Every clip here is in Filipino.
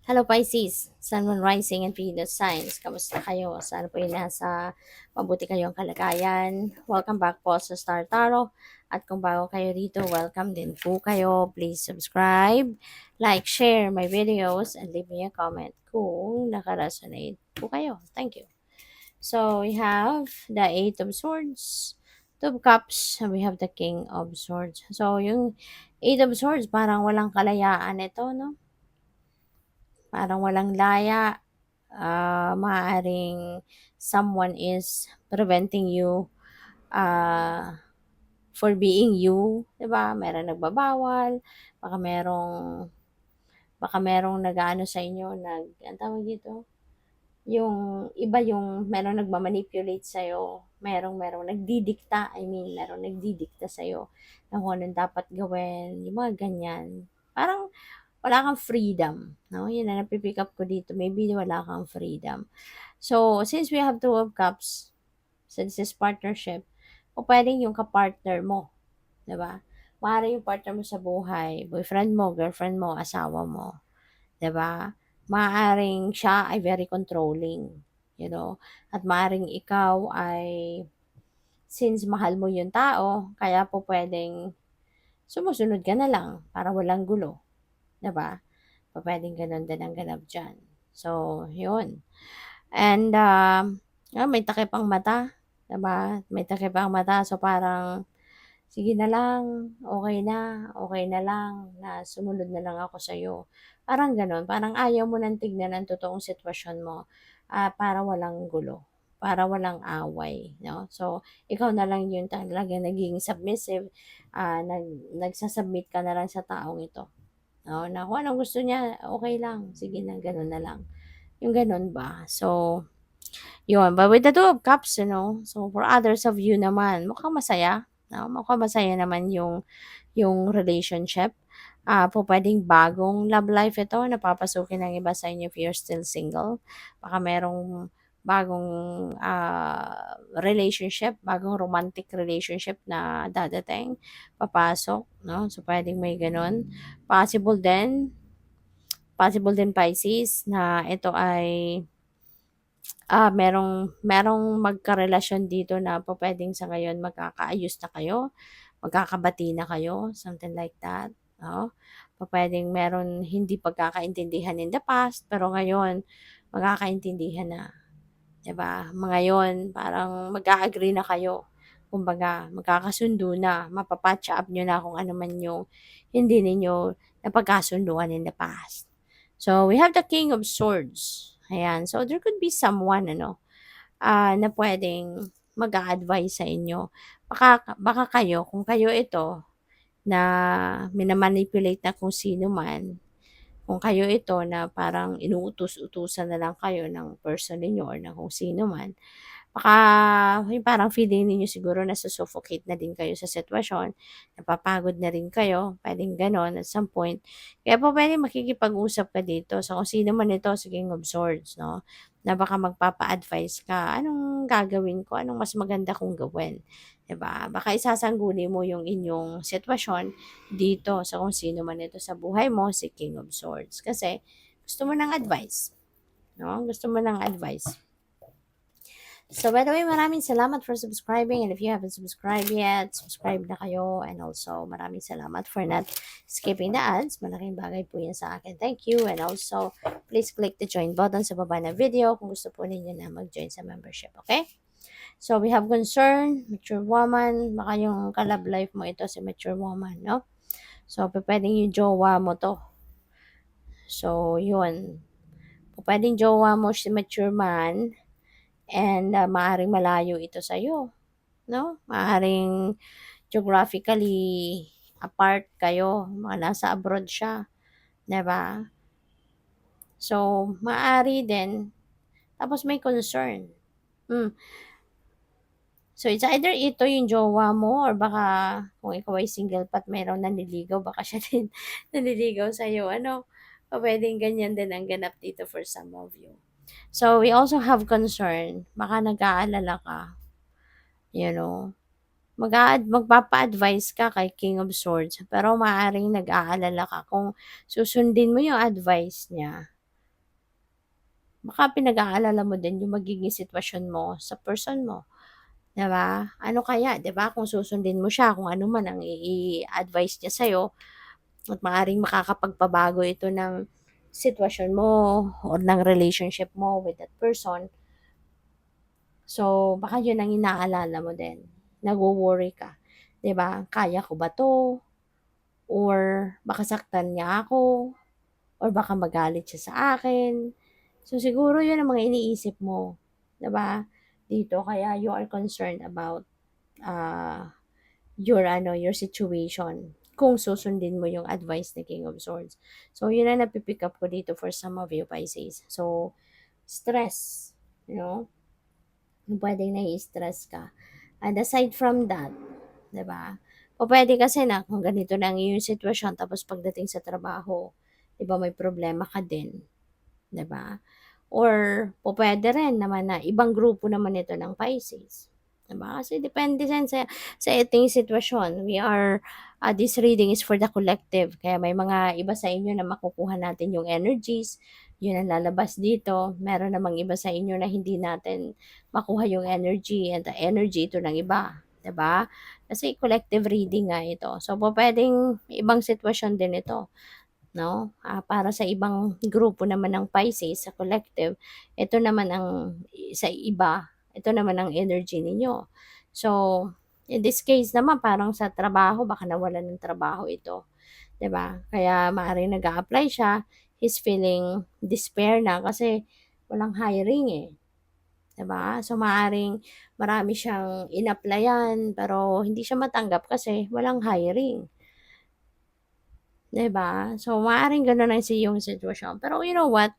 Hello Pisces, Sun, Moon, Rising, and Venus Signs. Kamusta kayo? Sana po yung nasa mabuti kayong kalagayan. Welcome back po sa Star Tarot. At kung bago kayo dito, welcome din po kayo. Please subscribe, like, share my videos, and leave me a comment kung nakaresonate po kayo. Thank you. So, we have the Eight of Swords, Two of Cups, and we have the King of Swords. So, yung Eight of Swords, parang walang kalayaan ito, no? Parang walang laya. Maaaring someone is preventing you uh, for being you, 'di ba? Merong nagbabawal, baka merong nag-aano sa inyo, anong tawag dito? Yung iba yung merong nagma-manipulate sa'yo, merong nagdidikta, I mean, merong nagdidikta sa'yo ng kung anong dapat gawin, yung mga ganyan. Parang wala kang freedom, no? Yun ang napipick up ko dito. Maybe wala kang freedom. So, since we have Two of Cups, since this partnership, o pwedeng yung kapartner mo, 'di ba? Maaari yung partner mo sa buhay, boyfriend mo, girlfriend mo, asawa mo, 'di ba? Maaaring siya ay very controlling, you know? At maaaring ikaw ay, since mahal mo yung tao, kaya po pwedeng sumusunod ka na lang para walang gulo, 'di ba? Pupuwedeng gano'n din ang ganap diyan. So, 'yun. And, may takip ang mata, 'di ba? May takip ang mata, so parang, "Sige na lang, okey na lang na sumunod na lang ako sa'yo." Parang gano'n, parang ayaw mo ng tignan ang totoong sitwasyon mo, para walang gulo, para walang away, 'no? So, ikaw na lang yung talagang nagiging submissive, nagsa-submit ka na lang sa taong ito. Oo, na kung anong gusto niya, okey lang, sige na, gano'n na lang, yung gano'n ba. So, yun, but with the Two of Cups, so for others of you naman, mukhang masaya, 'no, mukhang masaya naman yung relationship. Pupuwedeng bagong love life ito na papasukin ng iba sa inyo if you're still single. Baka merong bagong, relationship, bagong romantic relationship na dadating, papasok, 'no, so puwedeng may gano'n. Possible din Possible din Pisces na ito ay, merong magkarelasyon dito na pupuwedeng sa ngayon magkakaayos na kayo, magkakabati na kayo, something like that, oo. Pupuwedeng meron hindi pagkakaintindihan in the past, pero ngayon magkakaintindihan na, 'di ba? Ngayon parang mag-a-agree na kayo, kumbaga magkakasundo na, mapa-patch up niyo na kung ano man yung hindi ninyo napagkasunduan in the past. So, we have the King of Swords. Ayan. So, there could be someone, na pwedeng mag-a-advise sa inyo. Baka kayo, kung kayo ito, na mina-manipulate na kung sino man, kung kayo ito na parang inuutos-utusan na lang kayo ng person ninyo or ng kung sino man, baka yung parang feeling ninyo siguro nasu-suffocate na din kayo sa sitwasyon, napapagod na rin kayo, puwedeng gano'n at some point. Kaya pupuwedeng makikipag-usap ka dito sa kung sino man ito sa King of Swords, 'no, na baka magpapa-advice ka, "Anong gagawin ko? Anong mas maganda kong gawin?" 'Di ba? Baka isasangguni mo yung inyong sitwasyon dito sa kung sino man ito sa buhay mo, si King of Swords. Kasi gusto mo ng advice, 'no, gusto mo ng advice. So, by the way, maraming salamat for subscribing, and if you haven't subscribed yet, subscribe na kayo, and also maraming salamat for not skipping the ads. Malaking bagay po yan sa akin. Thank you, and also please click the join button sa baba ng video kung gusto po ninyo na mag-join sa membership, okay? So, we have concern, mature woman, baka yung ka-love life mo ito si mature woman, no? So, pwedeng yung jowa mo to. So, yun. Pwedeng jowa mo si mature man, and maaaring malayo ito sa'yo, no? Maaaring geographically apart kayo, mga nasa abroad siya, 'di ba? So, maaari din, tapos may concern. Hmm. So, it's either ito yung jowa mo or baka kung ikaw ay single pa at mayroong nanliligaw, baka siya din nanliligaw sa'yo, ano? Puwedeng ganyan din ang ganap dito for some of you. So, we also have concern, baka nag-aalala ka, you know, magpapa-advice ka kay King of Swords, pero maaaring nag-aalala ka kung susundin mo yung advice niya, baka pinag-aalala mo din yung magiging sitwasyon mo sa person mo, 'di ba? Ano kaya, 'di ba, kung susundin mo siya kung ano man ang i-advice niya sa'yo at maaaring makakapagpabago ito ng sitwasyon mo or ng relationship mo with that person. So, baka yun ang inaalala mo din, nagwo-worry ka, 'di ba? Kaya ko ba 'to or baka saktan niya ako or baka magalit siya sa akin. So, siguro yun ang mga iniisip mo, 'di ba? Dito kaya you are concerned about, ah, your situation kung susundin mo yung advice ni King of Swords. So, yun ang napi-pick up ko dito for some of you Pisces. So, stress, you know, yung puwedeng nai-stress ka. And aside from that, 'di ba, pupuwede kasi na kung ganito na ang iyong sitwasyon tapos pagdating sa trabaho, 'di ba may problema ka din, 'di ba? Or pupuwede rin naman na ibang grupo naman ito ng Pisces, 'di ba? Kasi depende yan sa ating sitwasyon. This reading is for the collective kaya may mga iba sa inyo na makukuha natin yung energies, yun ang lalabas dito. Meron namang iba sa inyo na hindi natin makuha yung energy and the energy ito ng iba, 'di ba? Kasi collective reading nga ito. So, pupuwedeng ibang sitwasyon din ito. 'No, para sa ibang grupo naman ng Pisces sa collective, ito naman ang sa iba, ito naman ang energy ninyo. So, in this case naman parang sa trabaho baka nawalan ng trabaho ito, 'di ba? Kaya maaaring nag-a-apply siya, he's feeling despair na kasi walang hiring, eh, 'di ba? So, maaaring marami siyang in-applyan pero hindi siya matanggap kasi walang hiring. 'Di ba? So, maaaring gano'n ang iyong sitwasyon. Pero you know what?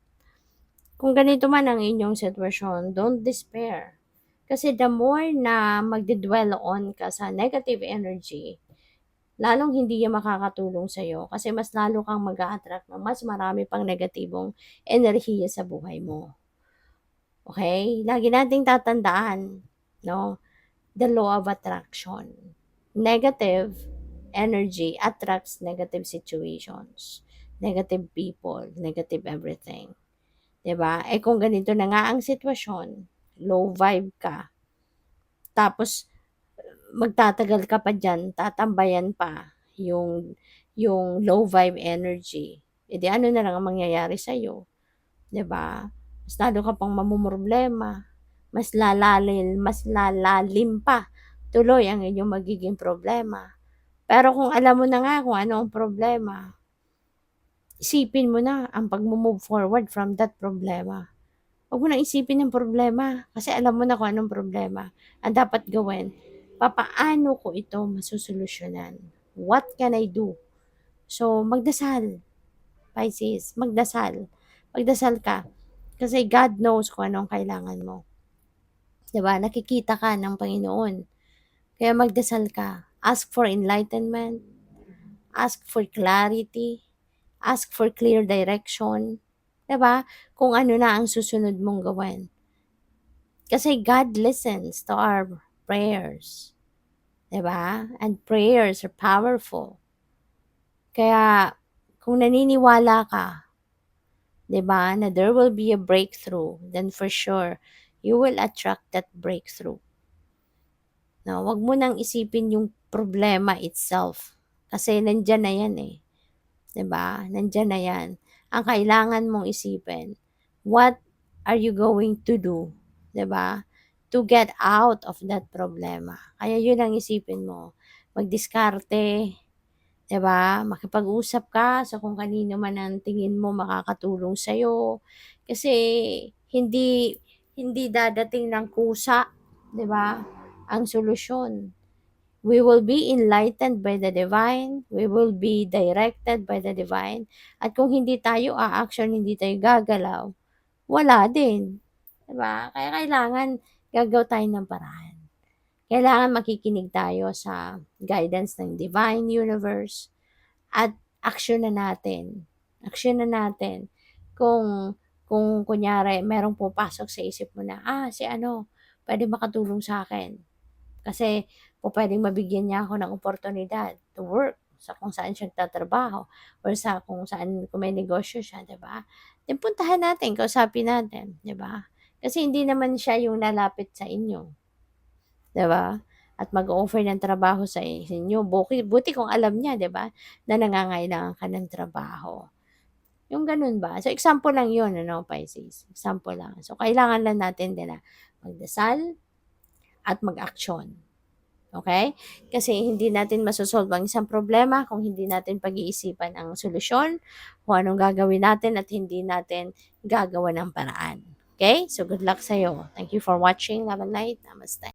Kung ganito man ang inyong sitwasyon, don't despair. Kasi the more na magde-dwell on ka sa negative energy, lalong hindi yan makakatulong sa'yo kasi mas lalo kang mag-a-attract ng mas marami pang negatibong enerhiya sa buhay mo. Okay? Lagi nating tatandaan, no? The law of attraction. Negative energy attracts negative situations, negative people, negative everything. 'Di ba? Eh kung ganito na nga ang sitwasyon, low vibe ka, tapos magtatagal ka pa diyan, tatambayan pa yung low vibe energy, eh di ano na lang ang mangyayari sa'yo, 'di ba? Mas lalo ka pang mamomroblema, mas lalalim pa tuloy ang inyong magiging problema. Pero kung alam mo na nga kung ano ang problema, isipin mo na ang pagmo-move forward from that problema. Huwag mo nang isipin yung problema kasi alam mo na kung anong problema. Ang dapat gawin, papaano ko ito masosolusyunan? What can I do? So, magdasal, Pisces, magdasal. Magdasal ka. Kasi God knows kung anong kailangan mo. 'Di ba? Nakikita ka ng Panginoon. Kaya magdasal ka. Ask for enlightenment. Ask for clarity. Ask for clear direction. 'Di ba? Kung ano na ang susunod mong gawin. Kasi God listens to our prayers. 'Di ba? And prayers are powerful. Kaya kung naniniwala ka, 'di ba, na there will be a breakthrough, then for sure you will attract that breakthrough. No, wag mo nang isipin yung problema itself kasi nandiyan na yan eh. 'Di ba? Nandiyan na 'yan. Ang kailangan mong isipin, what are you going to do, 'di ba, to get out of that problema. Kaya 'yun ang isipin mo. Magdiskarte, 'di ba? Makipag-usap ka sa kung kanino man ang tingin mo makakatulong sa'yo. Kasi hindi hindi dadating ng kusa, 'di ba, ang solusyon. We will be enlightened by the divine, we will be directed by the divine, at kung hindi tayo a-action, hindi tayo gagalaw, wala din, 'di ba? Kaya kailangan gagawa tayo ng paraan. Kailangan makikinig tayo sa guidance ng divine universe at aksiyunan natin. Aksiyunan natin. Kung kunyari merong pupasok sa isip mo na, si ano, pwede makatulong sa akin. Kasi pupuwedeng mabigyan niya ako ng oportunidad to work, sa kung saan siya nagtatrabaho or sa kung saan kung may negosyo siya, 'di ba? Then puntahan natin, kausapin natin, 'di ba? Kasi hindi naman siya yung lalapit sa inyo, 'di ba? At mag-o-offer ng trabaho sa inyo. Buti kung alam niya, 'di ba, na nangangailangan ka ng trabaho. Yung gano'n ba? So, example lang yun ano, Pisces, example lang. So, kailangan lang natin din na magdasal at mag-aksyon, okey? Kasi hindi natin maso-solve ang isang problema kung hindi natin pag-iisipan ang solusyon, kung anong gagawin natin at hindi natin gagawan ng paraan, okey? So, good luck sa'yo. Thank you for watching. Love and light. Namaste.